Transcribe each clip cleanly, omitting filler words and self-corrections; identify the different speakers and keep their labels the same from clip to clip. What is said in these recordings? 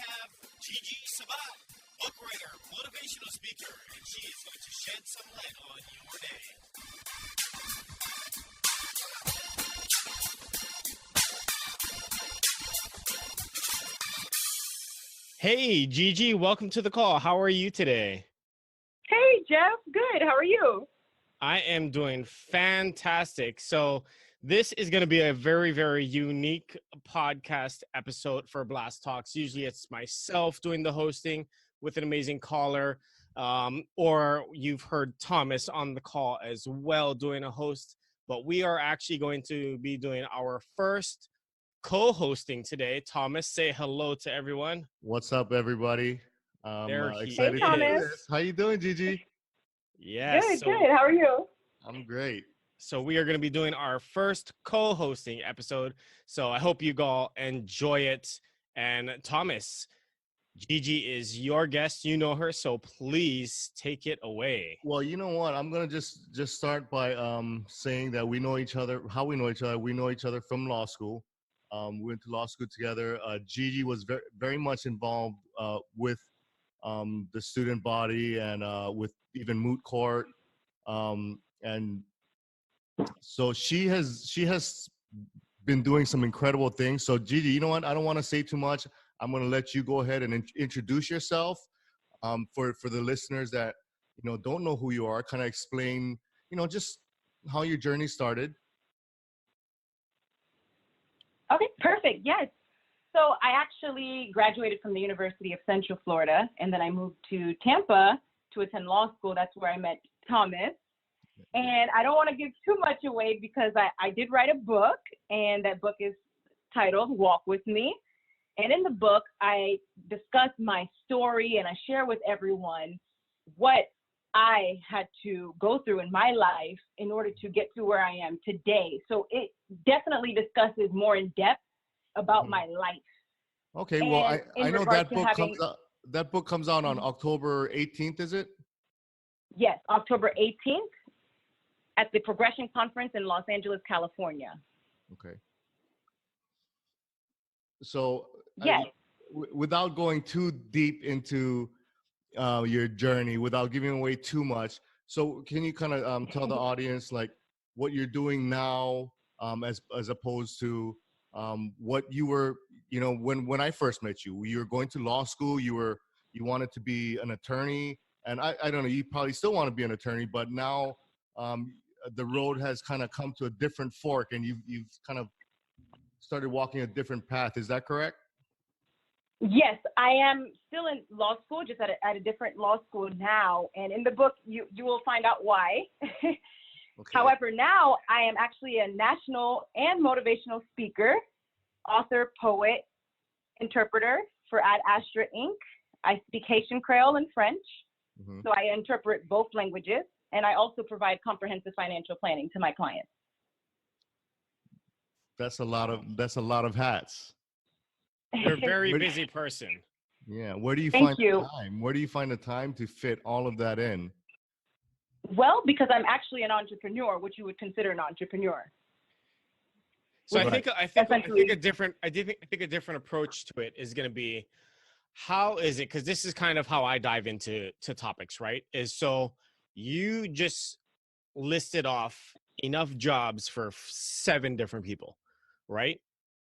Speaker 1: have Gigi Sabbat, book writer, motivational speaker, and she is going to shed some light on your day. Hey, Gigi, welcome to the call. How are you today?
Speaker 2: Hey, Jeff. Good. How are you?
Speaker 1: I am doing fantastic. So this is going to be a very, very unique podcast episode for Blast Talks. Usually it's myself doing the hosting with an amazing caller, or you've heard Thomas on the call as well doing a host. But we are actually going to be doing our first co-hosting today. Thomas, say hello to everyone.
Speaker 3: What's up, everybody?
Speaker 1: There he
Speaker 3: Excited to do
Speaker 2: Thomas.
Speaker 3: this. How you doing, Gigi?
Speaker 1: Yes.
Speaker 2: Good. How are you?
Speaker 3: I'm great.
Speaker 1: So we are going to be doing our first co-hosting episode. So I hope you all enjoy it. And Thomas, Gigi is your guest. You know her, so please take it away.
Speaker 3: Well, you know what? I'm gonna just start by saying that we know each other. How we know each other? We know each other from law school. We went to law school together. Gigi was very, very much involved with the student body and with even moot court. And so she has been doing some incredible things. So Gigi, you know what? I don't want to say too much. I'm going to let you go ahead and introduce yourself for the listeners that don't know who you are. Kind of explain just how your journey started.
Speaker 2: Okay, perfect. Yes. So I actually graduated from the University of Central Florida, and then I moved to Tampa to attend law school. That's where I met Thomas. And I don't want to give too much away because I did write a book, and that book is titled Walk With Me. And in the book, I discuss my story and I share with everyone what I had to go through in my life in order to get to where I am today. So it definitely discusses more in depth about my life.
Speaker 3: Okay,
Speaker 2: And
Speaker 3: well, I know that book
Speaker 2: having,
Speaker 3: comes out. That book comes out on October 18th, is it?
Speaker 2: Yes, October 18th at the Progression Conference in Los Angeles, California.
Speaker 3: Okay. So,
Speaker 2: yes.
Speaker 3: Without going too deep into your journey, without giving away too much, so can you kind of tell the audience like what you're doing now, as opposed to what you were, when I first met you? You were going to law school. You wanted to be an attorney, and I don't know. You probably still want to be an attorney, but now the road has kind of come to a different fork, and you've kind of started walking a different path. Is that correct?
Speaker 2: Yes, I am still in law school, just at a different law school now. And in the book, you will find out why. Okay. However, now I am actually a national and motivational speaker, author, poet, interpreter for Ad Astra Inc. I speak Haitian Creole and French, so I interpret both languages. And I also provide comprehensive financial planning to my clients.
Speaker 3: That's a lot of hats.
Speaker 1: You're a very busy person.
Speaker 3: Yeah. Where do you
Speaker 2: Thank
Speaker 3: find
Speaker 2: you.
Speaker 3: the time? Where do you find the time to fit all of that in?
Speaker 2: Well, because I'm actually an entrepreneur, which you would consider an entrepreneur.
Speaker 1: So I think a different approach to it is going to be, how is it? Because this is kind of how I dive into topics, right? Is so you just listed off enough jobs for 7 different people, right?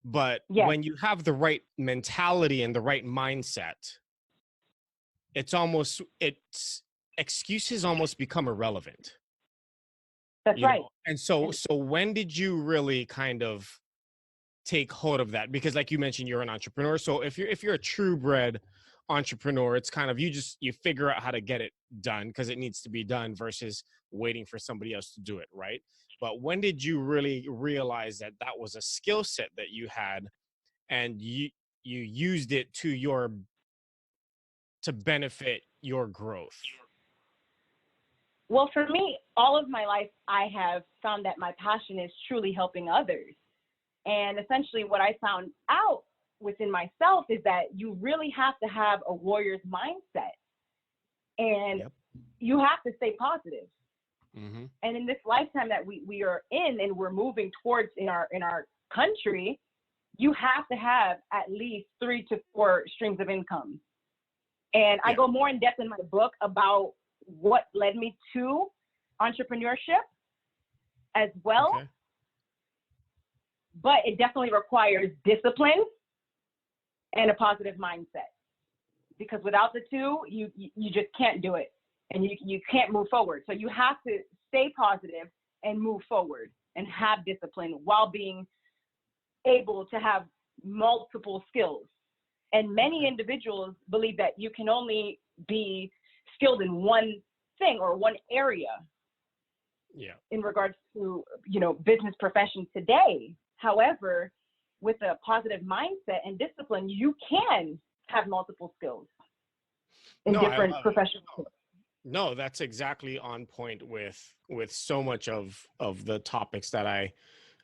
Speaker 1: But
Speaker 2: yes.
Speaker 1: when you have the right mentality and the right mindset, excuses almost become irrelevant.
Speaker 2: That's right.
Speaker 1: And so when did you really kind of take hold of that? Because like you mentioned, you're an entrepreneur. So if you're a true bred entrepreneur, it's kind of you figure out how to get it done because it needs to be done versus waiting for somebody else to do it, right? But when did you really realize that was a skill set that you had and you used it to benefit your growth?
Speaker 2: Well, for me, all of my life, I have found that my passion is truly helping others. And essentially what I found out within myself is that you really have to have a warrior's mindset. And you have to stay positive.
Speaker 1: Mm-hmm.
Speaker 2: And in this lifetime that we are in and we're moving towards in our country, you have to have at least 3 to 4 streams of income. And I go more in depth in my book about what led me to entrepreneurship as well.
Speaker 1: Okay.
Speaker 2: But it definitely requires discipline and a positive mindset. Because without the two, you just can't do it. And you can't move forward. So you have to stay positive and move forward and have discipline while being able to have multiple skills. And many individuals believe that you can only be skilled in one thing or one area.
Speaker 1: Yeah.
Speaker 2: In regards to, business profession today. However, with a positive mindset and discipline, you can have multiple skills in different professional fields.
Speaker 1: No, that's exactly on point with so much of the topics that I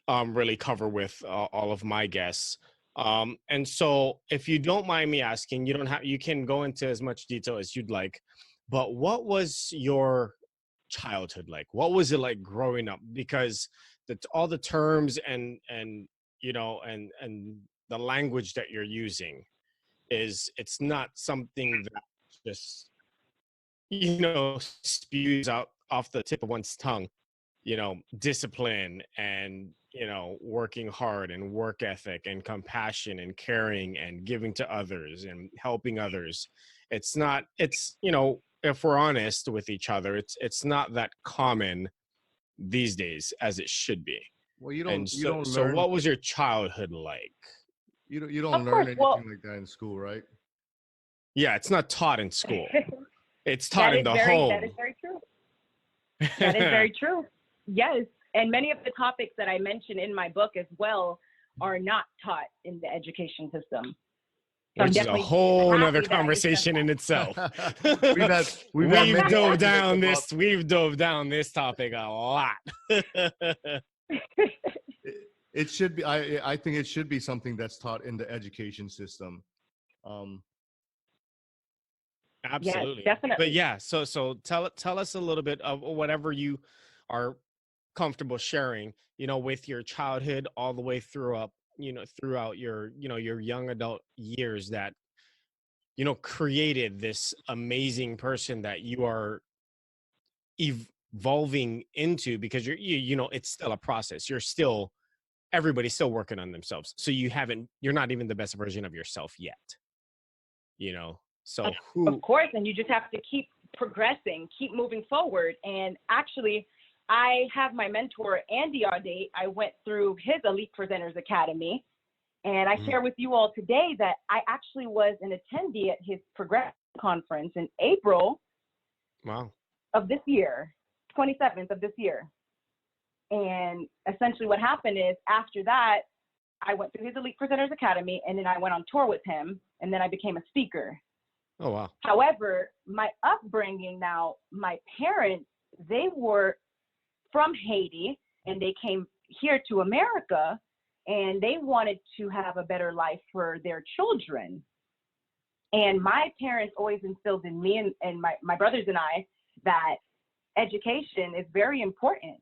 Speaker 1: really cover with all of my guests. And so if you don't mind me asking, you can go into as much detail as you'd like, but what was your childhood like? What was it like growing up? Because all the terms and the language that you're using it's not something that just spews out off the tip of one's tongue. Discipline and working hard and work ethic and compassion and caring and giving to others and helping others. It's if we're honest with each other, it's not that common these days as it should be.
Speaker 3: Well, you
Speaker 1: And
Speaker 3: don't
Speaker 1: so
Speaker 3: learn.
Speaker 1: what was your childhood like?
Speaker 3: You don't
Speaker 2: Of
Speaker 3: learn
Speaker 2: course,
Speaker 3: anything like that in school, right?
Speaker 1: Yeah, it's not taught in school. It's taught in the
Speaker 2: That
Speaker 1: home.
Speaker 2: is very true. That is very true. Yes. And many of the topics that I mentioned in my book as well are not taught in the education system. So
Speaker 1: Which is a whole nother conversation in itself. We've dove down this topic a lot.
Speaker 3: It should be. I think it should be something that's taught in the education system.
Speaker 1: Absolutely.
Speaker 2: Yes, definitely.
Speaker 1: But yeah, so tell us a little bit of whatever you are comfortable sharing, with your childhood all the way throughout your, your young adult years that, created this amazing person that you are evolving into, because it's still a process. Everybody's still working on themselves. So you're not even the best version of yourself yet, so
Speaker 2: of course, and you just have to keep progressing, keep moving forward. And actually, I have my mentor, Andy Audet. I went through his Elite Presenters Academy, and I share with you all today that I actually was an attendee at his Progress conference in April of this year, 27th of this year. And essentially what happened is after that, I went through his Elite Presenters Academy, and then I went on tour with him, and then I became a speaker.
Speaker 1: Oh, wow.
Speaker 2: However, my upbringing now, my parents, they were from Haiti, and they came here to America, and they wanted to have a better life for their children. And my parents always instilled in me and my brothers and I that education is very important.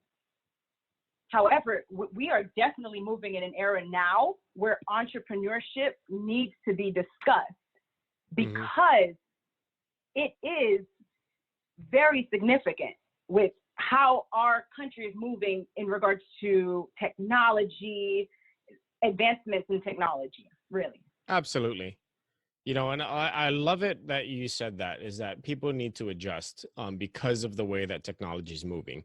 Speaker 2: However, we are definitely moving in an era now where entrepreneurship needs to be discussed, because it is very significant with how our country is moving in regards to technology, advancements in technology, really.
Speaker 1: Absolutely. And I love it that you said that, is that people need to adjust because of the way that technology is moving.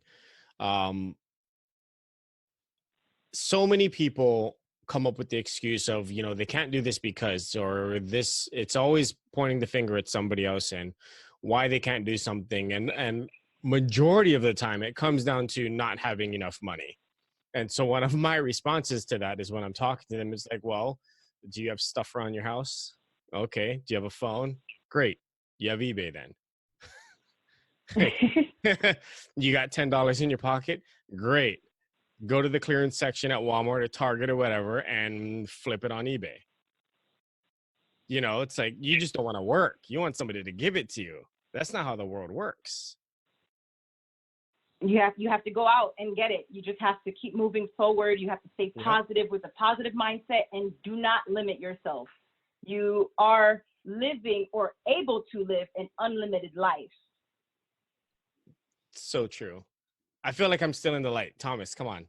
Speaker 1: So many people come up with the excuse of, they can't do this because, or this, it's always pointing the finger at somebody else and why they can't do something. And majority of the time it comes down to not having enough money. And so one of my responses to that is, when I'm talking to them, it's like, well, do you have stuff around your house? Okay. Do you have a phone? Great. You have eBay then. You got $10 in your pocket? Great. Go to the clearance section at Walmart or Target or whatever and flip it on eBay. It's like, you just don't want to work. You want somebody to give it to you. That's not how the world works.
Speaker 2: You have to go out and get it. You just have to keep moving forward. You have to stay positive with a positive mindset, and do not limit yourself. You are living or able to live an unlimited life.
Speaker 1: So true. I feel like I'm still in the light. Thomas, come on.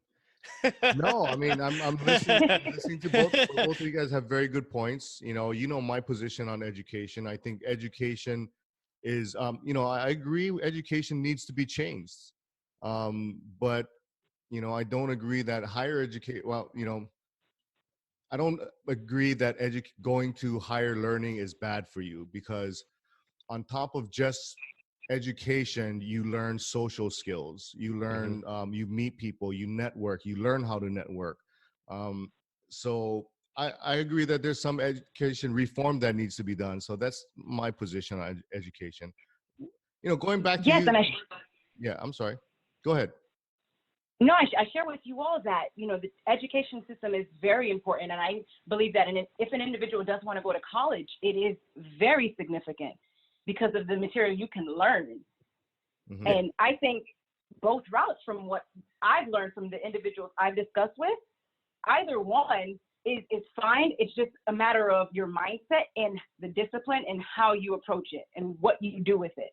Speaker 3: No, I mean, I'm listening to both of you guys have very good points. You know my position on education. I think education is, I agree education needs to be changed. But, I don't agree that higher education, I don't agree that going to higher learning is bad for you, because on top of just education, you learn social skills. You learn, you meet people, you network, you learn how to network. So I agree that there's some education reform that needs to be done. So that's my position on education. Going back to
Speaker 2: Yes,
Speaker 3: you.
Speaker 2: and
Speaker 3: Yeah, I'm sorry. Go ahead.
Speaker 2: No, I share with you all that, the education system is very important. And I believe that if an individual does want to go to college, it is very significant because of the material you can learn.
Speaker 3: Mm-hmm.
Speaker 2: And I think both routes, from what I've learned from the individuals I've discussed with, either one is fine. It's just a matter of your mindset and the discipline and how you approach it and what you do with it.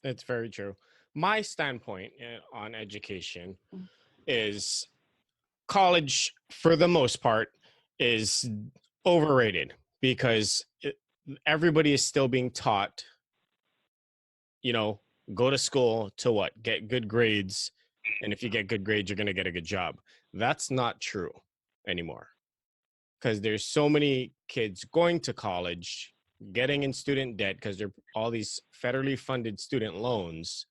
Speaker 1: It's very true. My standpoint on education is college, for the most part, is overrated, because everybody is still being taught, go to school to what? Get good grades. And if you get good grades, you're going to get a good job. That's not true anymore, because there's so many kids going to college, getting in student debt because they're all these federally funded student loans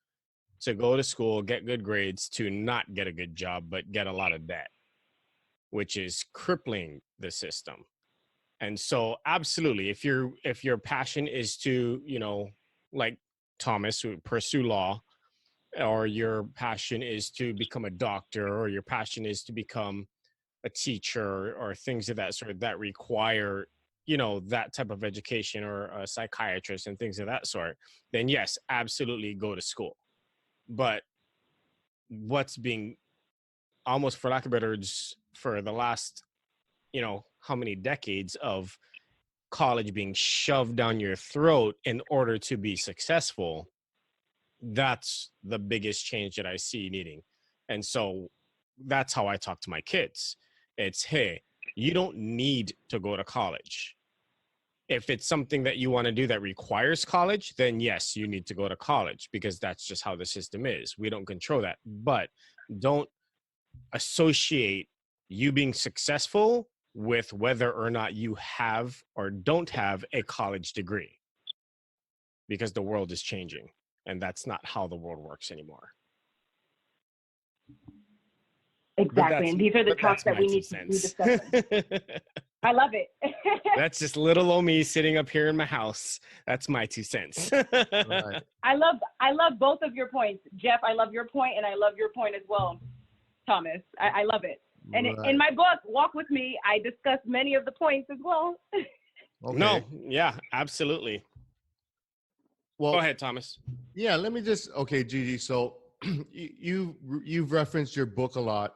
Speaker 1: to go to school, get good grades, to not get a good job, but get a lot of debt, which is crippling the system. And so absolutely, if your passion is to, like Thomas, pursue law, or your passion is to become a doctor, or your passion is to become a teacher, or things of that sort that require, that type of education, or a psychiatrist and things of that sort, then yes, absolutely go to school. But what's being, almost for lack of better words, for the last, how many decades of college being shoved down your throat in order to be successful, that's the biggest change that I see needing. And so that's how I talk to my kids. It's, hey, you don't need to go to college. If it's something that you want to do that requires college, then yes, you need to go to college, because that's just how the system is. We don't control that. But don't associate you being successful with whether or not you have or don't have a college degree, because the world is changing, and that's not how the world works anymore.
Speaker 2: Exactly. And these are the talks that we need to be discussing. I love it.
Speaker 1: That's just little old me sitting up here in my house. That's my 2 cents.
Speaker 3: Right.
Speaker 2: I love both of your points. Jeff, I love your point, and I love your point as well, Thomas. I love it. And in my book, Walk With Me, I discuss many of the points as well.
Speaker 3: Okay.
Speaker 1: No, yeah, absolutely.
Speaker 3: Well,
Speaker 1: go ahead, Thomas.
Speaker 3: Yeah, let me just, okay, Gigi. So you've referenced your book a lot.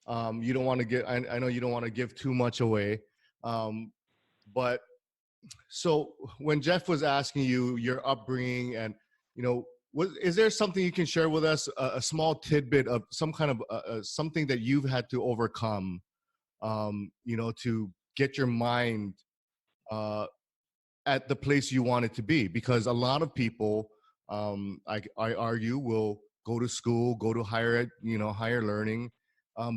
Speaker 3: You don't want to get, I know you don't want to give too much away. But so when Jeff was asking you your upbringing, and, is there something you can share with us, a small tidbit of some kind of something that you've had to overcome, to get your mind at the place you want it to be? Because a lot of people, I argue, will go to school, go to higher learning,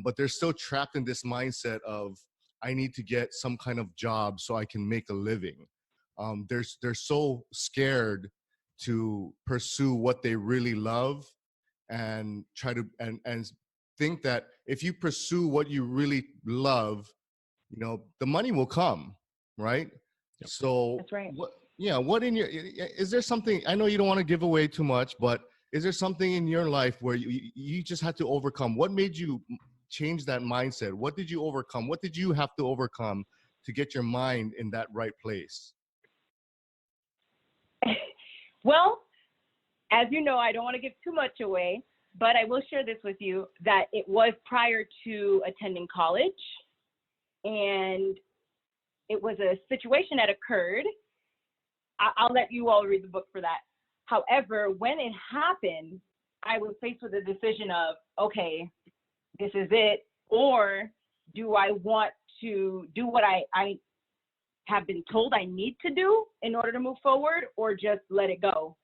Speaker 3: but they're still trapped in this mindset of, I need to get some kind of job so I can make a living. They're so scared to pursue what they really love, and try to and think that if you pursue what you really love, the money will come, right?
Speaker 1: Yep.
Speaker 3: So
Speaker 2: that's right.
Speaker 3: What in your, is there something, I know you don't want to give away too much, but is there something in your life where you just had to overcome? What made you change that mindset? What did you overcome? What did you have to overcome to get your mind in that right place?
Speaker 2: Well, as you know, I don't want to give too much away, but I will share this with you that it was prior to attending college, and it was a situation that occurred. I'll let you all read the book for that. However, when it happened, I was faced with a decision of, okay, this is it, or do I want to do what I have been told I need to do in order to move forward, or just let it go?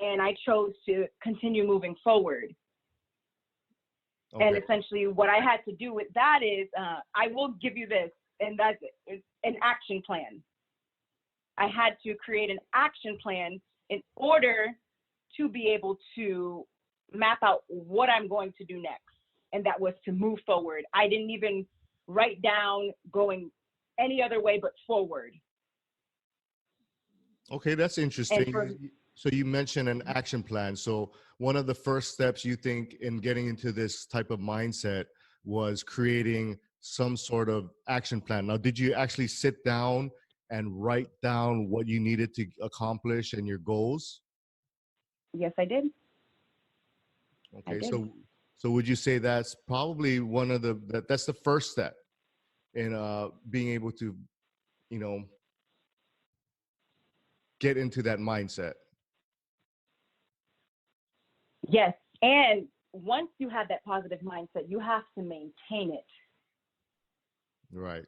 Speaker 2: And I chose to continue moving forward. Okay. And essentially what I had to do with that is, I will give you this, and that's an action plan. I had to create an action plan in order to be able to map out what I'm going to do next. And that was to move forward. I didn't even write down going any other way but forward.
Speaker 3: Okay, that's interesting. So you mentioned an action plan. So one of the first steps you think in getting into this type of mindset was creating some sort of action plan. Now, did you actually sit down and write down what you needed to accomplish and your goals?
Speaker 2: Yes, I did.
Speaker 3: Okay, so would you say that's probably one of that's the first step in being able to, get into that mindset?
Speaker 2: Yes, and once you have that positive mindset, you have to maintain it.
Speaker 3: Right.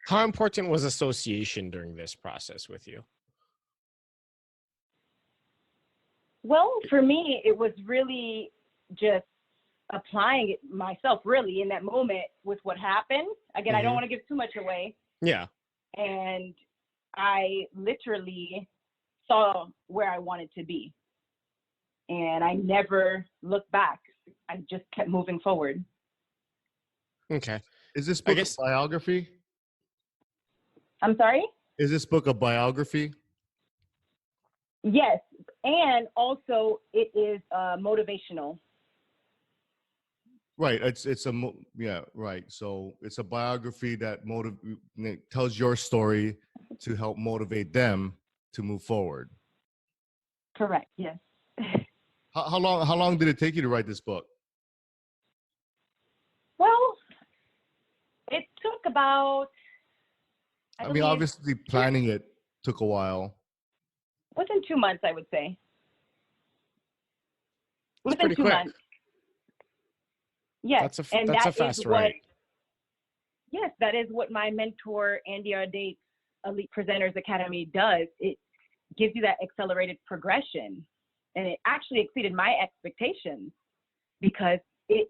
Speaker 1: How important was association during this process with you?
Speaker 2: Well, for me, it was really just applying it myself, really, in that moment with what happened. Again, I don't want to give too much away.
Speaker 1: Yeah.
Speaker 2: And I literally saw where I wanted to be. And I never looked back. I just kept moving forward.
Speaker 1: Okay.
Speaker 3: Is this book a biography?
Speaker 2: I'm sorry?
Speaker 3: Is this book a biography?
Speaker 2: Yes. And also it is motivational.
Speaker 3: Right. Right. So it's a biography that tells your story to help motivate them to move forward.
Speaker 2: Correct. Yes.
Speaker 3: How long did it take you to write this book?
Speaker 2: Well, it took about,
Speaker 3: I mean, obviously planning it took a while.
Speaker 2: Within 2 months, I would say.
Speaker 1: That's within 2 months.
Speaker 2: Yes,
Speaker 1: that's a fast write.
Speaker 2: Yes, that is what my mentor, Andy Ardate's Elite Presenters Academy does. It gives you that accelerated progression. And it actually exceeded my expectations because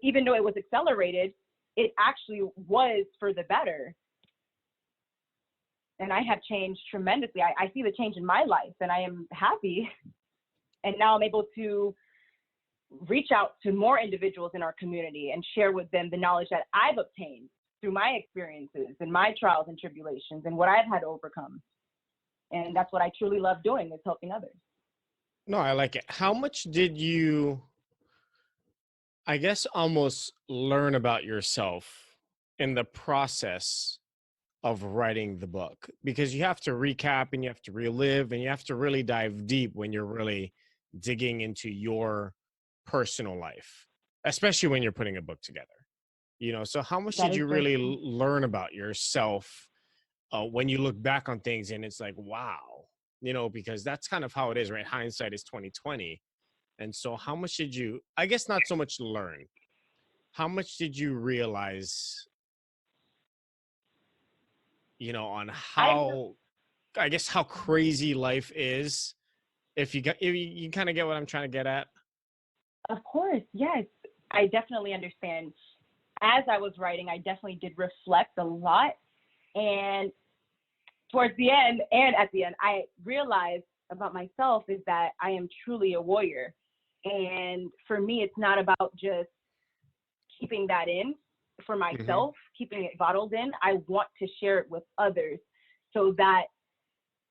Speaker 2: even though it was accelerated, it actually was for the better. And I have changed tremendously. I see the change in my life and I am happy. And now I'm able to reach out to more individuals in our community and share with them the knowledge that I've obtained through my experiences and my trials and tribulations and what I've had to overcome. And that's what I truly love doing, is helping others.
Speaker 1: No, I like it. How much did you, I guess, almost learn about yourself in the process of writing the book? Because you have to recap and you have to relive and you have to really dive deep when you're really digging into your personal life, especially when you're putting a book together. So how much did you really learn about yourself when you look back on things and it's like, wow, because that's kind of how it is, right? Hindsight is 20/20. And so how much did you, I guess not so much learn, how much did you realize, on how, I guess, how crazy life is, if you kind of get what I'm trying to get at?
Speaker 2: Of course, yes. I definitely understand. As I was writing, I definitely did reflect a lot. And towards the end and at the end, I realized about myself is that I am truly a warrior. And for me, it's not about just keeping that in for myself, keeping it bottled in. I want to share it with others so that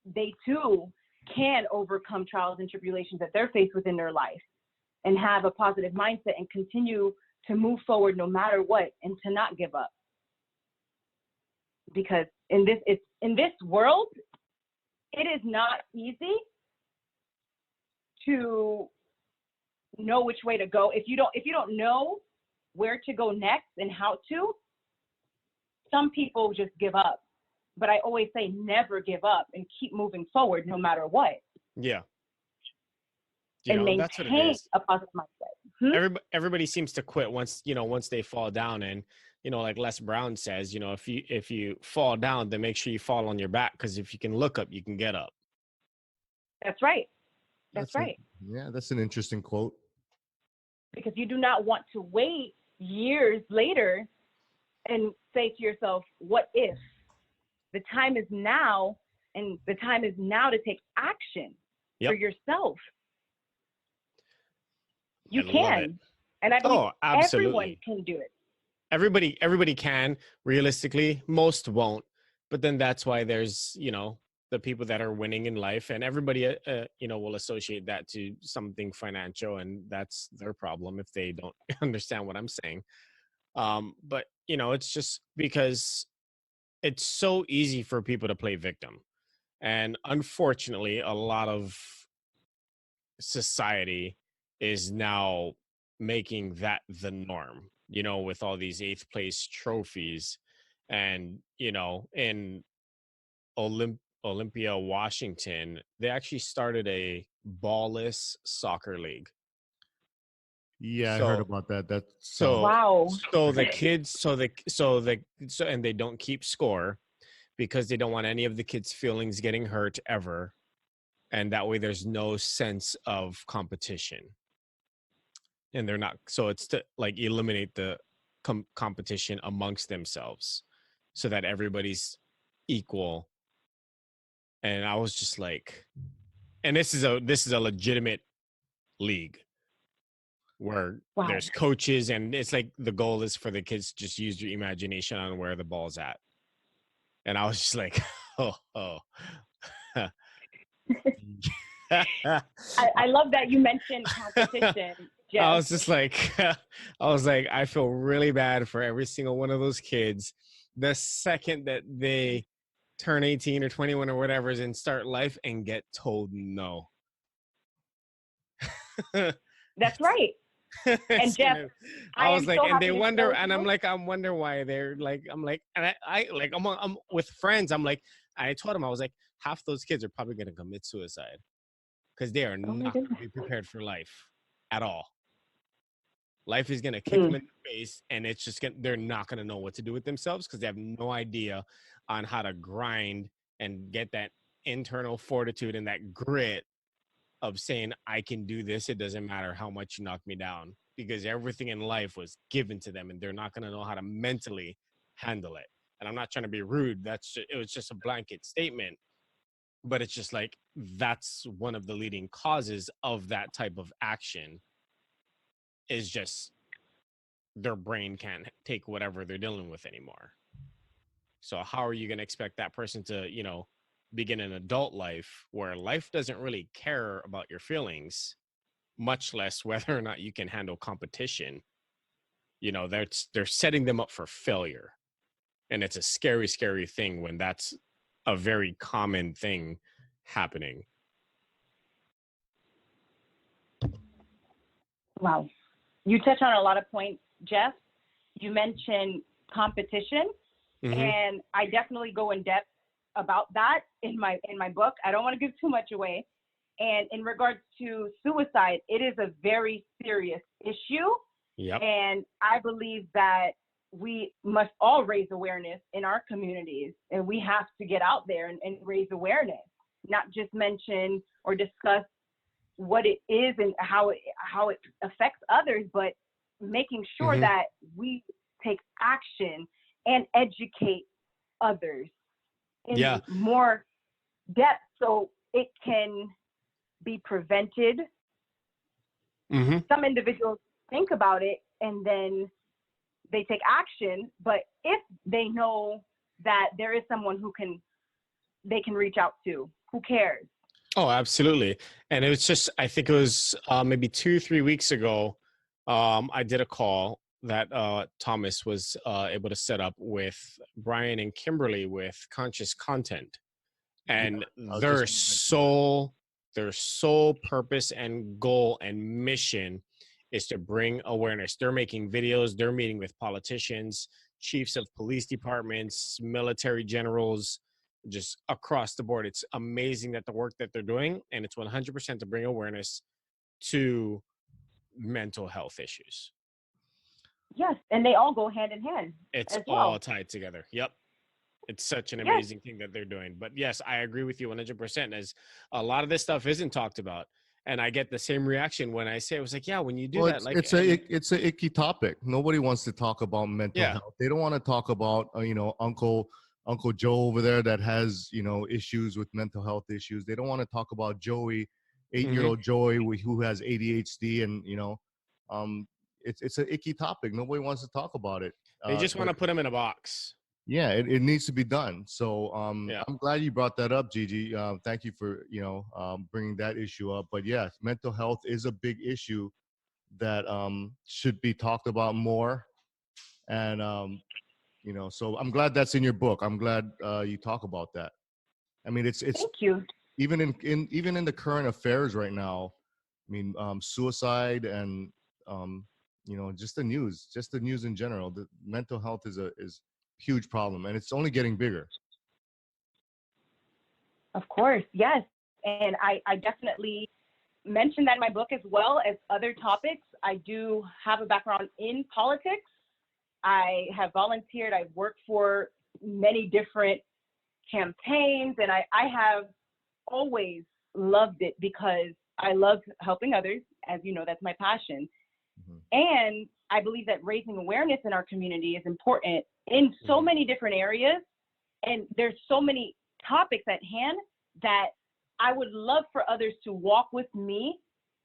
Speaker 2: they too can overcome trials and tribulations that they're faced with in their life and have a positive mindset and continue to move forward no matter what and to not give up. Because in this world, it is not easy to know which way to go, if you don't know where to go next and how to, some people just give up. But I always say never give up and keep moving forward no matter what.
Speaker 1: Yeah.
Speaker 2: And maintain
Speaker 1: that's what it is.
Speaker 2: a positive mindset.
Speaker 1: Everybody seems to quit once they fall down. And, like Les Brown says, if you fall down, then make sure you fall on your back. Because if you can look up, you can get up.
Speaker 2: That's right. That's right.
Speaker 3: Yeah, that's an interesting quote.
Speaker 2: Because you do not want to wait years later and say to yourself, what if? The time is now, and the time is now to take action for yourself. You can. And I believe everyone can do it.
Speaker 1: Everybody can. Realistically, most won't. But then that's why there's, the people that are winning in life, and everybody, will associate that to something financial, and that's their problem if they don't understand what I'm saying. But, it's just because it's so easy for people to play victim. And unfortunately, a lot of society is now making that the norm, with all these 8th place trophies. And, in Olympia, Washington, they actually started a ballless soccer league.
Speaker 3: Yeah, I heard about that.
Speaker 2: wow.
Speaker 1: So the kids, and they don't keep score because they don't want any of the kids' feelings getting hurt ever. And that way there's no sense of competition. And they're not, so it's to like eliminate the competition amongst themselves so that everybody's equal. And I was just like, and this is a legitimate league where there's coaches, and it's like the goal is for the kids to just use your imagination on where the ball's at. And I was just like, oh.
Speaker 2: I love that you mentioned competition. Jeff.
Speaker 1: I was just like, I feel really bad for every single one of those kids. The second that they turn 18 or 21 or whatever and start life and get told no.
Speaker 2: That's right. And Jeff,
Speaker 1: I was like, and they wonder, and I'm like, I wonder why they're like, I'm like, and I'm with friends. I'm like, I told them, I was like, half those kids are probably going to commit suicide because they are not going to be prepared for life at all. Life is going to kick them in the face, and it's just they're not going to know what to do with themselves because they have no idea on how to grind and get that internal fortitude and that grit of saying, I can do this. It doesn't matter how much you knock me down, because everything in life was given to them, and they're not going to know how to mentally handle it. And I'm not trying to be rude. It was just a blanket statement, but it's just like, that's one of the leading causes of that type of action is just their brain can't take whatever they're dealing with anymore. So how are you going to expect that person to, begin an adult life where life doesn't really care about your feelings, much less whether or not you can handle competition? They're setting them up for failure. And it's a scary, scary thing when that's a very common thing happening.
Speaker 2: Wow. You touch on a lot of points, Jeff. You mentioned competition, and I definitely go in depth about that in my book. I don't want to give too much away. And in regards to suicide, it is a very serious issue.
Speaker 1: Yep.
Speaker 2: And I believe that we must all raise awareness in our communities, and we have to get out there and raise awareness, not just mention or discuss what it is and how it affects others, but making sure that we take action and educate others in more depth so it can be prevented. Some individuals think about it and then they take action, but if they know that there is someone they can reach out to, who cares?
Speaker 1: Oh, absolutely. And it was just, I think it was maybe 2-3 weeks ago, I did a call that Thomas was able to set up with Brian and Kimberly with Conscious Content. And their sole their sole purpose and goal and mission is to bring awareness. They're making videos, they're meeting with politicians, chiefs of police departments, military generals, just across the board. It's amazing that the work that they're doing, and it's 100% to bring awareness to mental health issues.
Speaker 2: Yes, and they all go hand in hand.
Speaker 1: It's
Speaker 2: as
Speaker 1: all
Speaker 2: well.
Speaker 1: tied together. Yep. It's such an
Speaker 2: Yes.
Speaker 1: amazing thing that they're doing. But yes, I agree with you 100%, as a lot of this stuff isn't talked about. And I get the same reaction when I say, it was like, yeah, when you do that, like,
Speaker 3: it's a icky topic. Nobody wants to talk about mental health. They don't want to talk about Uncle Joe over there that has issues with mental health issues. They don't want to talk about Joey, 8-year-old Joey who has ADHD, and it's an icky topic. Nobody wants to talk about it.
Speaker 1: they just want to put them in a box.
Speaker 3: Yeah, it needs to be done. So
Speaker 1: Yeah.
Speaker 3: I'm glad you brought that up, Gigi. Thank you for bringing that issue up. But yeah, mental health is a big issue that should be talked about more. And so I'm glad that's in your book. I'm glad you talk about that. I mean, it's
Speaker 2: Thank you.
Speaker 3: even in the current affairs right now. I mean, suicide and just the news in general. The mental health is huge problem, and it's only getting bigger.
Speaker 2: Of course, yes. And I definitely mentioned that in my book, as well as other topics. I do have a background in politics. I have volunteered. I've worked for many different campaigns, and I have always loved it because I love helping others. As you know, that's my passion. And I believe that raising awareness in our community is important in so many different areas. And there's so many topics at hand that I would love for others to walk with me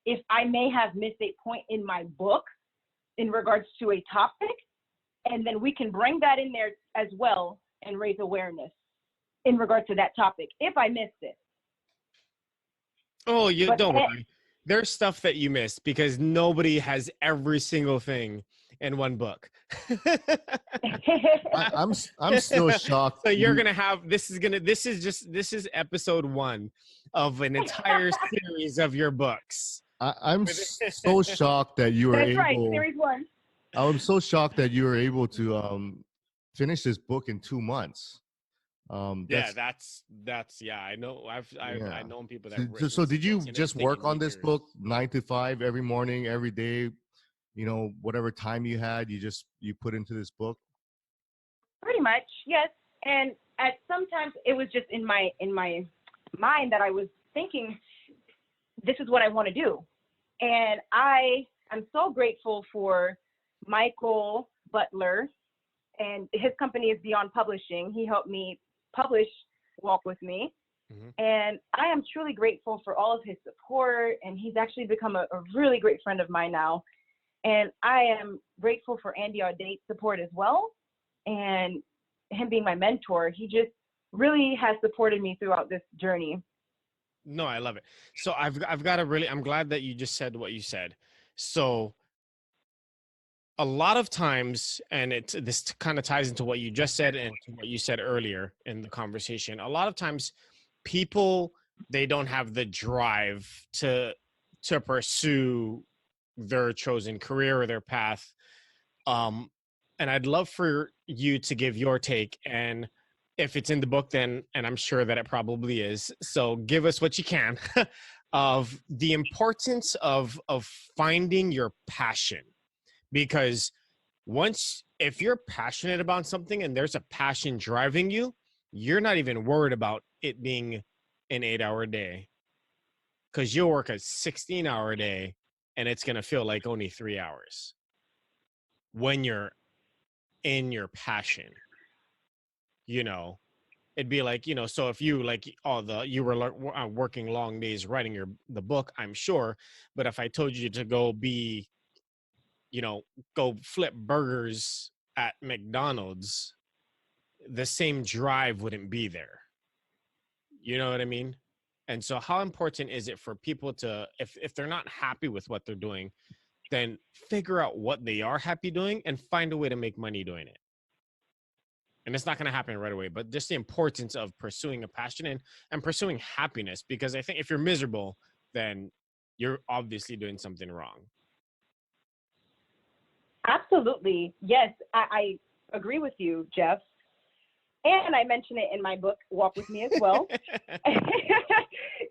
Speaker 2: if I may have missed a point in my book in regards to a topic. And then we can bring that in there as well and raise awareness in regards to that topic if I missed it.
Speaker 1: Oh, don't worry. There's stuff that you missed because nobody has every single thing in one book.
Speaker 3: I'm still shocked.
Speaker 1: So you're gonna have this is episode 1 of an entire series of your books.
Speaker 3: I'm so shocked that you were
Speaker 2: That's
Speaker 3: able.
Speaker 2: right, series 1.
Speaker 3: I'm so shocked that you were able to finish this book in 2 months.
Speaker 1: That's I know I've known people that.
Speaker 3: So did you just work on this book 9 to 5 every morning, every day? Whatever time you had, you put into this book.
Speaker 2: Pretty much, yes. And at sometimes it was just in my mind that I was thinking, this is what I want to do. And I am so grateful for Michael Butler, and his company is Beyond Publishing. He helped me publish Walk With Me. And I am truly grateful for all of his support. And he's actually become a really great friend of mine now. And I am grateful for Andy Audate's support as well. And him being my mentor, he just really has supported me throughout this journey.
Speaker 1: No, I love it. So I've got to really, I'm glad that you just said what you said. So a lot of times, and this kind of ties into what you just said and to what you said earlier in the conversation. A lot of times people, they don't have the drive to pursue their chosen career or their path. And I'd love for you to give your take, and if it's in the book, then, and I'm sure that it probably is, so give us what you can of the importance of finding your passion. Because if you're passionate about something and there's a passion driving you, you're not even worried about it being an 8-hour day, because you'll work a 16-hour day and it's going to feel like only 3 hours when you're in your passion. It'd be like, so if you you were working long days writing the book, I'm sure, but if I told you to go go flip burgers at McDonald's, the same drive wouldn't be there. You know what I mean? And so how important is it for people to, if they're not happy with what they're doing, then figure out what they are happy doing and find a way to make money doing it. and it's not going to happen right away, but just the importance of pursuing a passion and pursuing happiness, because I think if you're miserable, then you're obviously doing something wrong.
Speaker 2: Absolutely. Yes, I agree with you, Jeff. And I mention it in my book, Walk With Me, as well.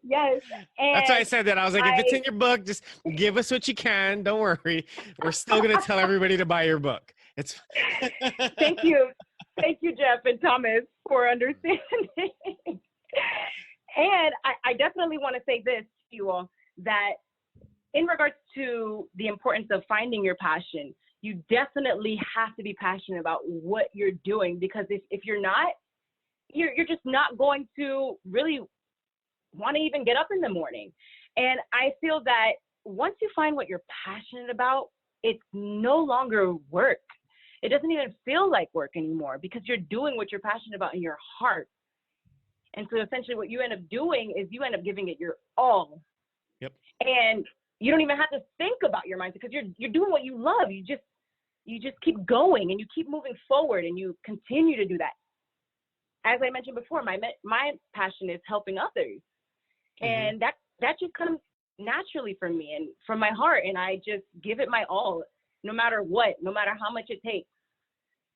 Speaker 2: Yes. And
Speaker 1: that's why I said that. I was like, if it's in your book, just give us what you can. Don't worry. We're still going to tell everybody to buy your book. It's
Speaker 2: Thank you. Thank you, Jeff and Thomas, for understanding. And I definitely want to say this to you all, that in regards to the importance of finding your passion, you definitely have to be passionate about what you're doing, because if you're not, you're just not going to really want to even get up in the morning. And I feel that once you find what you're passionate about, it's no longer work. It doesn't even feel like work anymore, because you're doing what you're passionate about in your heart. And so essentially what you end up doing is you end up giving it your all.
Speaker 1: Yep.
Speaker 2: And you don't even have to think about your mindset, because you're doing what you love. You just keep going and you keep moving forward and you continue to do that. As I mentioned before, my passion is helping others. And that just comes naturally from me and from my heart. And I just give it my all, no matter what, no matter how much it takes.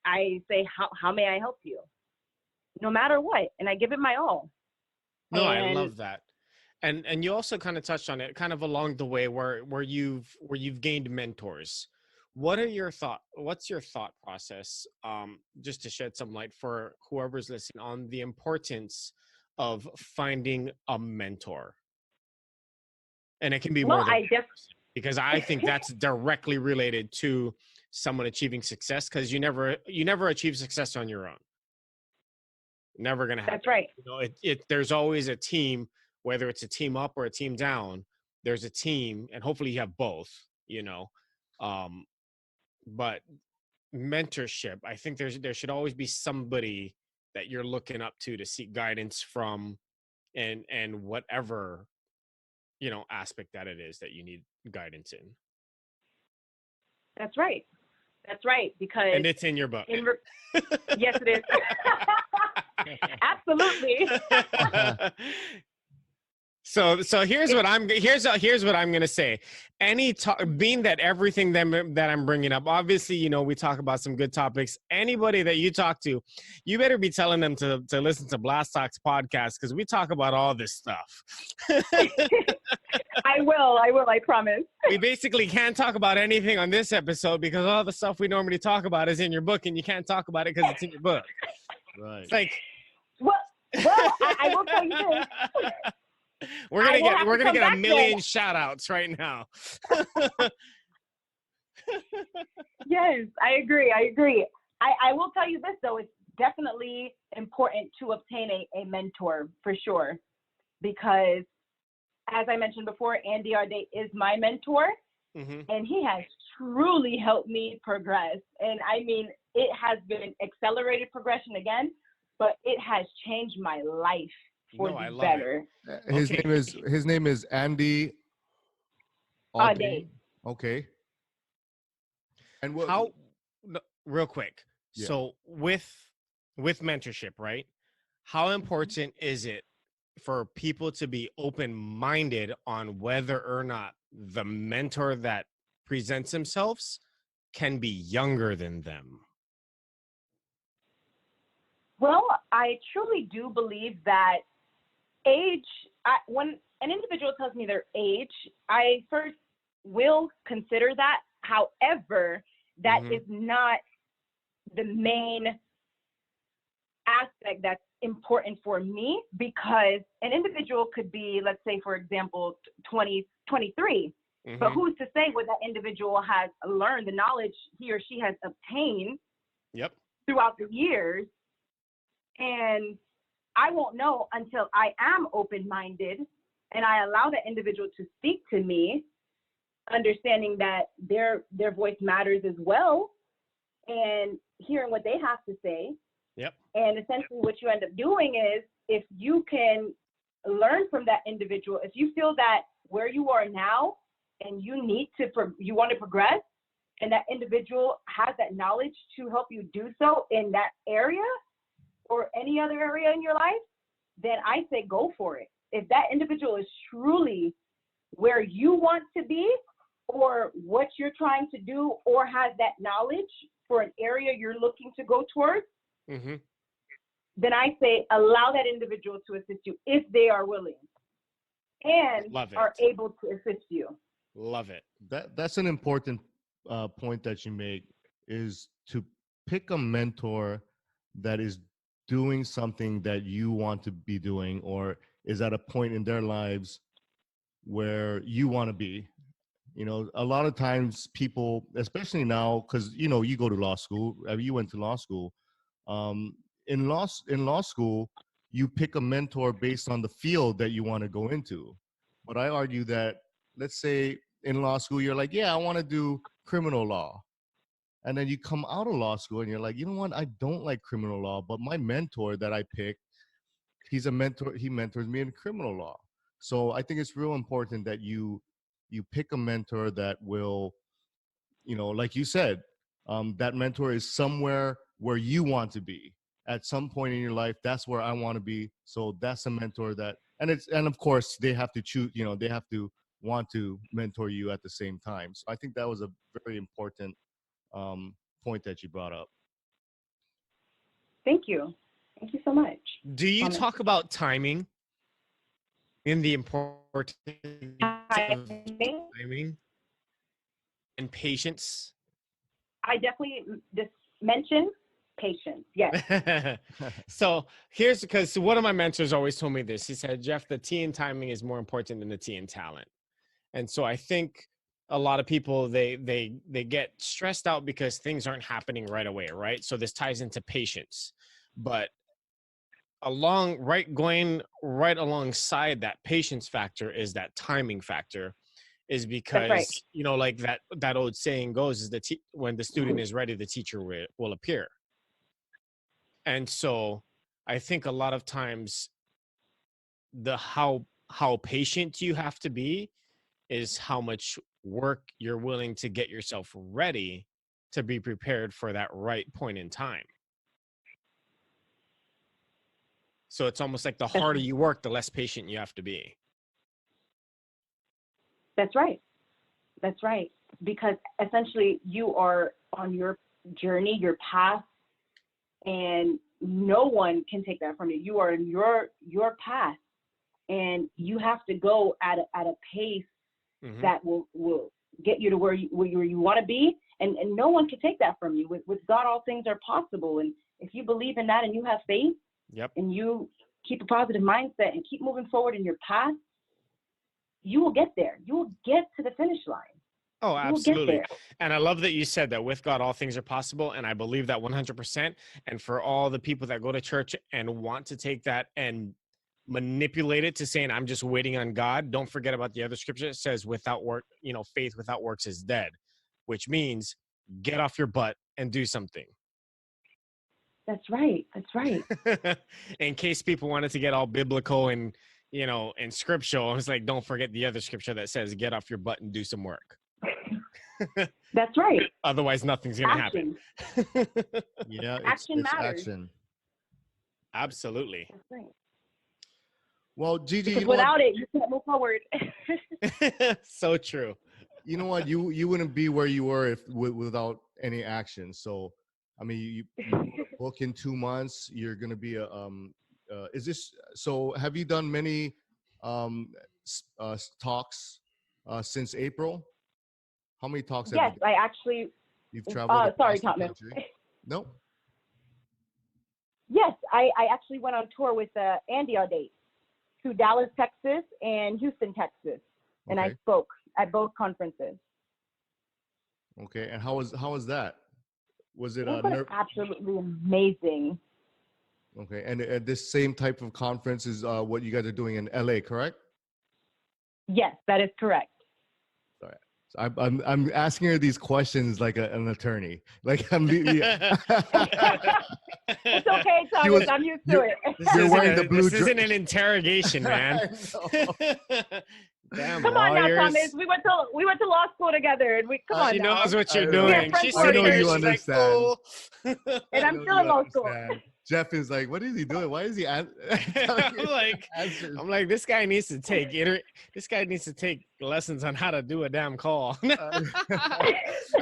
Speaker 2: I say, how may I help you? No matter what. And I give it my all.
Speaker 1: No, I love that. And you also kind of touched on it kind of along the way where you've gained mentors. What's your thought process, just to shed some light for whoever's listening on the importance of finding a mentor? And it can be more than because I think that's directly related to someone achieving success, because you never achieve success on your own. Never gonna happen.
Speaker 2: That's right.
Speaker 1: You know, there's always a team, whether it's a team up or a team down. There's a team, and hopefully you have both. You know, but mentorship, I think there should always be somebody that you're looking up to seek guidance from, and whatever, you know, aspect that it is that you need guidance in.
Speaker 2: That's right. That's right. Because
Speaker 1: and it's in your book.
Speaker 2: Yes, it is. Absolutely.
Speaker 1: So here's what I'm gonna say. Being that everything that I'm bringing up, obviously, you know, we talk about some good topics. Anybody that you talk to, you better be telling them to listen to Blast Talks podcast, because we talk about all this stuff.
Speaker 2: I will. I promise.
Speaker 1: We basically can't talk about anything on this episode because all the stuff we normally talk about is in your book, and you can't talk about it because it's in your book.
Speaker 3: Right.
Speaker 1: It's like,
Speaker 2: well, I will tell you this.
Speaker 1: We're gonna get a million shout outs right now.
Speaker 2: Yes, I agree. I will tell you this, though. It's definitely important to obtain a mentor, for sure, because as I mentioned before, Andy Arday is my mentor, and he has truly helped me progress. And I mean, it has been accelerated progression again, but it has changed my life for the better.
Speaker 3: His name is Andy Arday. Okay. And
Speaker 1: real quick. Yeah. So with mentorship, right? How important is it for people to be open-minded on whether or not the mentor that presents themselves can be younger than them?
Speaker 2: Well, I truly do believe that age, when an individual tells me their age, I first will consider that. However, that is not the main aspect that's important for me, because an individual could be, let's say, for example, 23, but who's to say what that individual has learned, the knowledge he or she has obtained throughout the years. And I won't know until I am open-minded and I allow that individual to speak to me, understanding that their voice matters as well, and hearing what they have to say.
Speaker 1: Yep.
Speaker 2: And essentially what you end up doing is, if you can learn from that individual, if you feel that where you are now and you want to progress, and that individual has that knowledge to help you do so in that area, or any other area in your life, then I say go for it. If that individual is truly where you want to be or what you're trying to do or has that knowledge for an area you're looking to go towards, then I say allow that individual to assist you if they are willing and are able to assist you.
Speaker 1: Love it.
Speaker 3: That's an important point that you make, is to pick a mentor that is doing something that you want to be doing or is at a point in their lives where you want to be. You know, a lot of times people, especially now, because, you know, you go to law school, you went to law school. In law school, you pick a mentor based on the field that you want to go into. But I argue that, let's say in law school, you're like, yeah, I want to do criminal law. And then you come out of law school and you're like, you know what? I don't like criminal law, but my mentor that I picked, he's a mentor. He mentors me in criminal law. So I think it's real important that you pick a mentor that will, you know, like you said, that mentor is somewhere where you want to be at some point in your life. That's where I want to be. So that's a mentor that, and of course they have to choose, you know, they have to want to mentor you at the same time. So I think that was a very important point that you brought up.
Speaker 2: Thank you. Thank you so much.
Speaker 1: Do you talk about timing in the importance of timing and patience?
Speaker 2: I definitely just mentioned patience. Yes.
Speaker 1: So here's, because one of my mentors always told me this. He said, Jeff, the T in timing is more important than the T in talent. And so I think a lot of people, they get stressed out because things aren't happening right away, right? So this ties into patience. But going right alongside that patience factor is that timing factor, is because, you know, like that old saying goes, is when the student is ready, the teacher will appear. And so I think a lot of times how patient you have to be is how much work you're willing to get yourself ready to be prepared for that right point in time. So it's almost like the harder you work, the less patient you have to be.
Speaker 2: That's right. That's right. Because essentially you are on your journey, your path, and no one can take that from you. You are in your path, and you have to go at a pace that will get you to where you want to be, and no one can take that from you. With God, all things are possible, and if you believe in that and you have faith, and you keep a positive mindset and keep moving forward in your path, you will get there. You will get to the finish line.
Speaker 1: Oh, absolutely. And I love that you said that with God, all things are possible. And I believe that 100%. And for all the people that go to church and want to take that and manipulate it to saying, I'm just waiting on God, don't forget about the other scripture. It says, without work, you know, faith without works is dead, which means get off your butt and do something.
Speaker 2: That's right. That's right.
Speaker 1: In case people wanted to get all biblical and, you know, and scriptural, I was like, don't forget the other scripture that says, get off your butt and do some work.
Speaker 2: That's right.
Speaker 1: Otherwise, nothing's going to happen.
Speaker 3: Yeah,
Speaker 2: action matters.
Speaker 3: Action.
Speaker 1: Absolutely.
Speaker 2: That's right.
Speaker 3: Well, Gigi,
Speaker 2: because without it, you can't move forward.
Speaker 1: So true.
Speaker 3: You know what? You wouldn't be where you were without any action. So, I mean, you book in 2 months. You're going to be a. Is this so? Have you done many talks since April? How many talks have you done?
Speaker 2: Yes, I actually.
Speaker 3: You've traveled.
Speaker 2: Sorry, Thomas.
Speaker 3: No.
Speaker 2: Yes, I actually went on tour with Andy Audate to Dallas, Texas, and Houston, Texas, and I spoke at both conferences.
Speaker 3: Okay, and how was that? Was it
Speaker 2: absolutely amazing?
Speaker 3: Okay, and this same type of conference is what you guys are doing in LA, correct?
Speaker 2: Yes, that is correct.
Speaker 3: Sorry. So I'm asking her these questions like an attorney. Like I'm.
Speaker 2: It's okay, Thomas. I'm used to it.
Speaker 3: You're wearing the blue.
Speaker 1: This isn't an interrogation, man. Damn,
Speaker 2: come on now, Thomas. We went to law school together, and come on.
Speaker 1: She
Speaker 2: now.
Speaker 1: knows what you're doing.
Speaker 2: I know
Speaker 3: you understand.
Speaker 1: Like, oh.
Speaker 2: And I'm still in law school.
Speaker 3: Jeff is like, what is he doing? Why is he answers?
Speaker 1: I'm like, this guy needs to take lessons on how to do a damn call.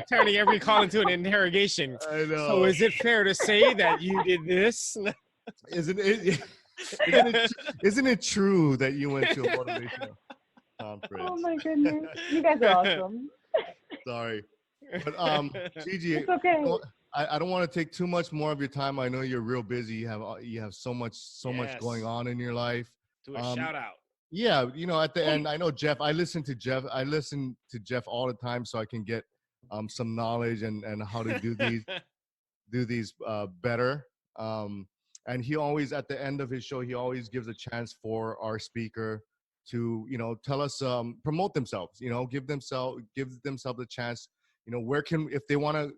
Speaker 1: Turning every call into an interrogation.
Speaker 3: I know.
Speaker 1: So is it fair to say that you did this?
Speaker 3: Isn't it true that you went to a motivational conference?
Speaker 2: Oh my goodness. You guys are awesome.
Speaker 3: Sorry. But Gigi,
Speaker 2: It's okay.
Speaker 3: I don't want to take too much more of your time. I know you're real busy. You have so much going on in your life.
Speaker 1: Do a shout out.
Speaker 3: Yeah, at the end, I know Jeff. I listen to Jeff all the time, so I can get some knowledge and how to do these better. And he always, at the end of his show, he always gives a chance for our speaker to tell us, promote themselves. Give themselves a chance. If they want to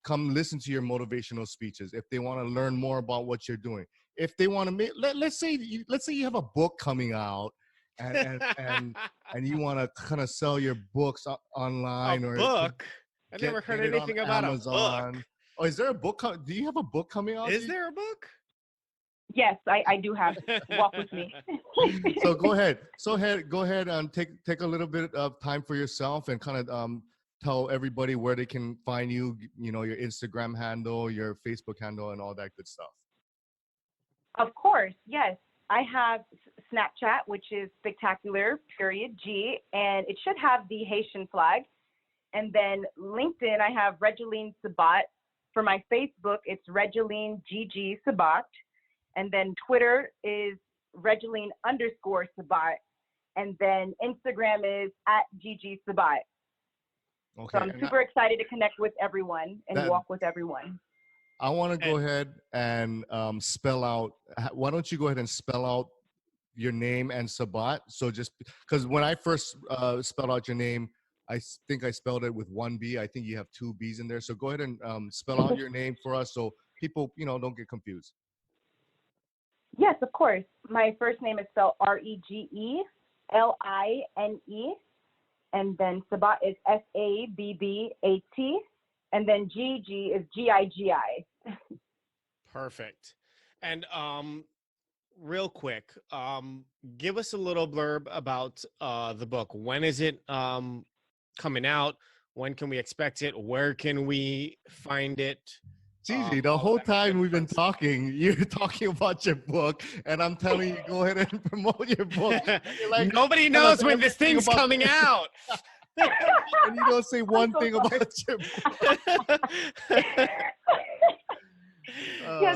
Speaker 3: come listen to your motivational speeches, if they want to learn more about what you're doing, if they want to let's say you have a book coming out and you want to kind of sell your books online.
Speaker 1: A book? I never heard anything about Amazon.
Speaker 3: A book. Oh, is there a book? Do you have a book coming out?
Speaker 1: Is there a book?
Speaker 2: Yes, I do have it. Walk with me.
Speaker 3: So go ahead. Go ahead and take a little bit of time for yourself and kind of tell everybody where they can find you, your Instagram handle, your Facebook handle, and all that good stuff.
Speaker 2: Of course, yes. I have Snapchat, which is spectacular.g, and it should have the Haitian flag. And then LinkedIn, I have Regeline Sabbat. For my Facebook, it's Regeline Gigi Sabbat. And then Twitter is Regeline_Sabbat. And then Instagram is @Gigi Sabbat.
Speaker 3: Okay.
Speaker 2: So I'm super excited to connect with everyone and walk with everyone.
Speaker 3: I want to go ahead and spell out. Why don't you go ahead and spell out your name and Sabbat? So just because when I first spelled out your name, I think I spelled it with one B. I think you have two B's in there. So go ahead and spell out your name for us so people, don't get confused.
Speaker 2: Yes, of course. My first name is spelled Regeline, and then Sabbat is Sabbat, and then Gigi is Gigi.
Speaker 1: Perfect. And real quick, give us a little blurb about the book. When is it coming out? When can we expect it? Where can we find it?
Speaker 3: Gigi, the whole time we've been talking, you're talking about your book, and I'm telling you, go ahead and promote your book.
Speaker 1: Like, nobody knows when this thing's coming out.
Speaker 3: And you don't say one thing about your book.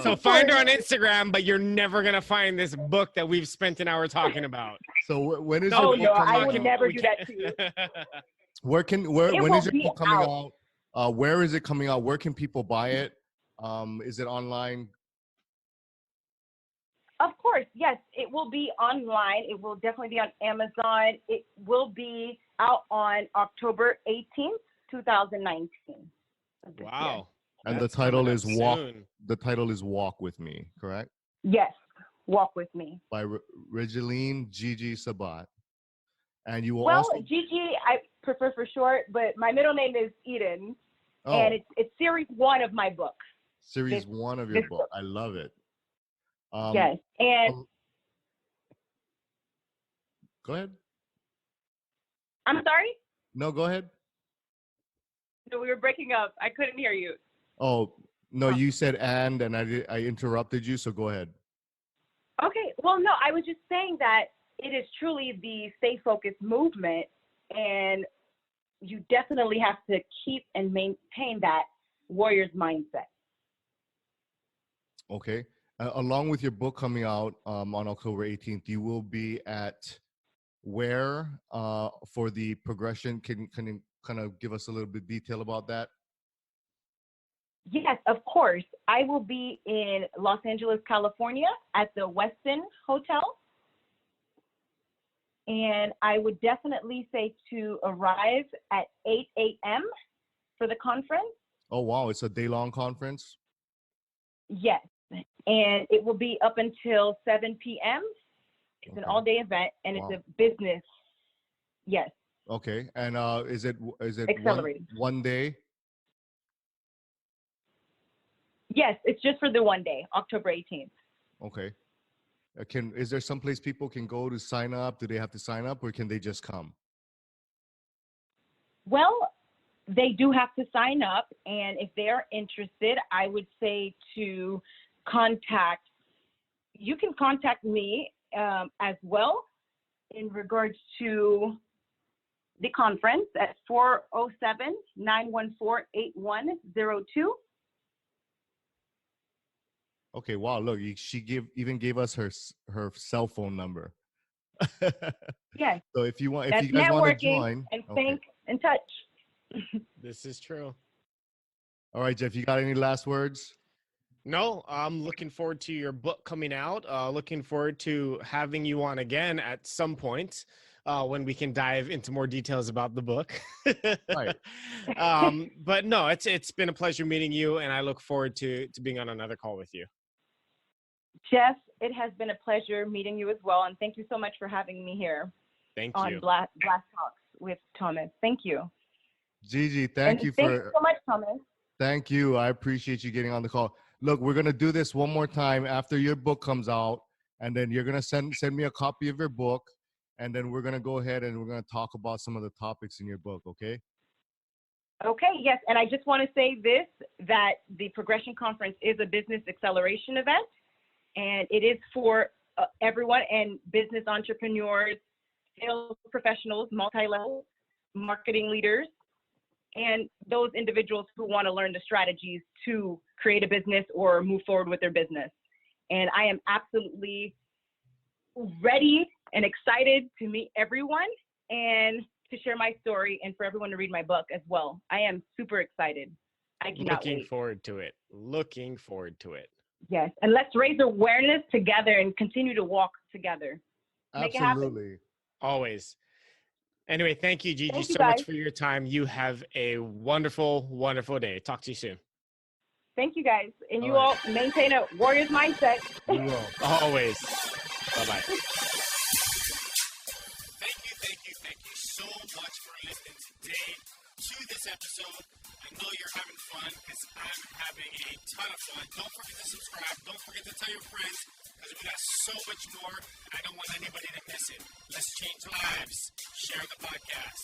Speaker 1: So find her on Instagram, but you're never going to find this book that we've spent an hour talking about.
Speaker 3: So when is your book coming out?
Speaker 2: I would never do that to you.
Speaker 3: When is your book coming out? Where is it coming out? Where can people buy it? Is it online?
Speaker 2: Of course, yes. It will be online. It will definitely be on Amazon. It will be out on October 18th, 2019.
Speaker 1: Wow.
Speaker 3: And the title is Walk. The title is Walk with Me, correct?
Speaker 2: Yes, Walk with Me.
Speaker 3: By Regeline Gigi Sabbat. And you will
Speaker 2: Gigi, I prefer for short, but my middle name is Eden. Oh. And it's series 1 of my book.
Speaker 3: Series 1 of your book. I love it.
Speaker 2: Yes. And
Speaker 3: go ahead.
Speaker 2: I'm sorry?
Speaker 3: No, go ahead.
Speaker 2: No, we were breaking up. I couldn't hear you.
Speaker 3: Oh, no, you said and I interrupted you, so go ahead.
Speaker 2: Okay. Well, no, I was just saying that it is truly the Stay Focused movement, and you definitely have to keep and maintain that warrior's mindset.
Speaker 3: Okay. Along with your book coming out on October 18th, you will be at where for the progression? Can you kind of give us a little bit detail about that?
Speaker 2: Yes, of course. I will be in Los Angeles, California at the Westin Hotel. And I would definitely say to arrive at 8 a.m. for the conference.
Speaker 3: Oh, wow. It's a day-long conference?
Speaker 2: Yes. And it will be up until 7 p.m. It's an all-day event, and it's a business. Yes.
Speaker 3: Okay. And is it
Speaker 2: accelerated
Speaker 3: one day?
Speaker 2: Yes, it's just for the one day, October 18th.
Speaker 3: Okay. Is there some place people can go to sign up? Do they have to sign up, or can they just come?
Speaker 2: Well, they do have to sign up, and if they are interested, I would say to you can contact me as well in regards to the conference at 407-914-8102.
Speaker 3: Okay. Wow. Look, she even gave us her cell phone number.
Speaker 2: Yes,
Speaker 3: So if you
Speaker 2: that's
Speaker 3: guys want to
Speaker 2: networking
Speaker 3: join,
Speaker 2: and
Speaker 3: okay.
Speaker 2: staying in touch.
Speaker 1: This is true.
Speaker 3: All right, Jeff, you got any last words?
Speaker 1: No, I'm looking forward to your book coming out. Looking forward to having you on again at some point when we can dive into more details about the book.
Speaker 3: Right.
Speaker 1: But no, it's been a pleasure meeting you, and I look forward to being on another call with you.
Speaker 2: Jeff, it has been a pleasure meeting you as well, and thank you so much for having me here
Speaker 1: Thank
Speaker 2: on
Speaker 1: you.
Speaker 2: Blast Talks with Thomas. Thank you.
Speaker 3: Gigi, thank you
Speaker 2: so much, Thomas.
Speaker 3: Thank you. I appreciate you getting on the call. Look, we're gonna do this one more time after your book comes out, and then you're gonna send me a copy of your book, and then we're gonna go ahead and we're gonna talk about some of the topics in your book. Okay?
Speaker 2: Okay, yes, and I just want to say this, that the Progression Conference is a business acceleration event, and it is for everyone and business entrepreneurs, sales professionals, multi-level marketing leaders, and those individuals who want to learn the strategies to create a business or move forward with their business. And I am absolutely ready and excited to meet everyone and to share my story and for everyone to read my book as well. I am super excited. I cannot wait.
Speaker 1: Looking forward to it.
Speaker 2: Yes, and let's raise awareness together and continue to walk together. Make it happen.
Speaker 3: Absolutely.
Speaker 1: Always. Anyway, thank you, Gigi,
Speaker 2: Thank you,
Speaker 1: so much
Speaker 2: guys.
Speaker 1: for your time. You have a wonderful, wonderful day. Talk to you soon.
Speaker 2: Thank you, guys. And you
Speaker 3: All
Speaker 2: all maintain a warrior's mindset.
Speaker 3: We will.
Speaker 1: Always. Bye-bye. Thank you so much for listening today to this episode. I know you're having fun because I'm having a ton of fun. Don't forget to subscribe. Don't forget to tell your friends because we got so much more. I don't want anybody to miss it. Let's change lives. Share the podcast.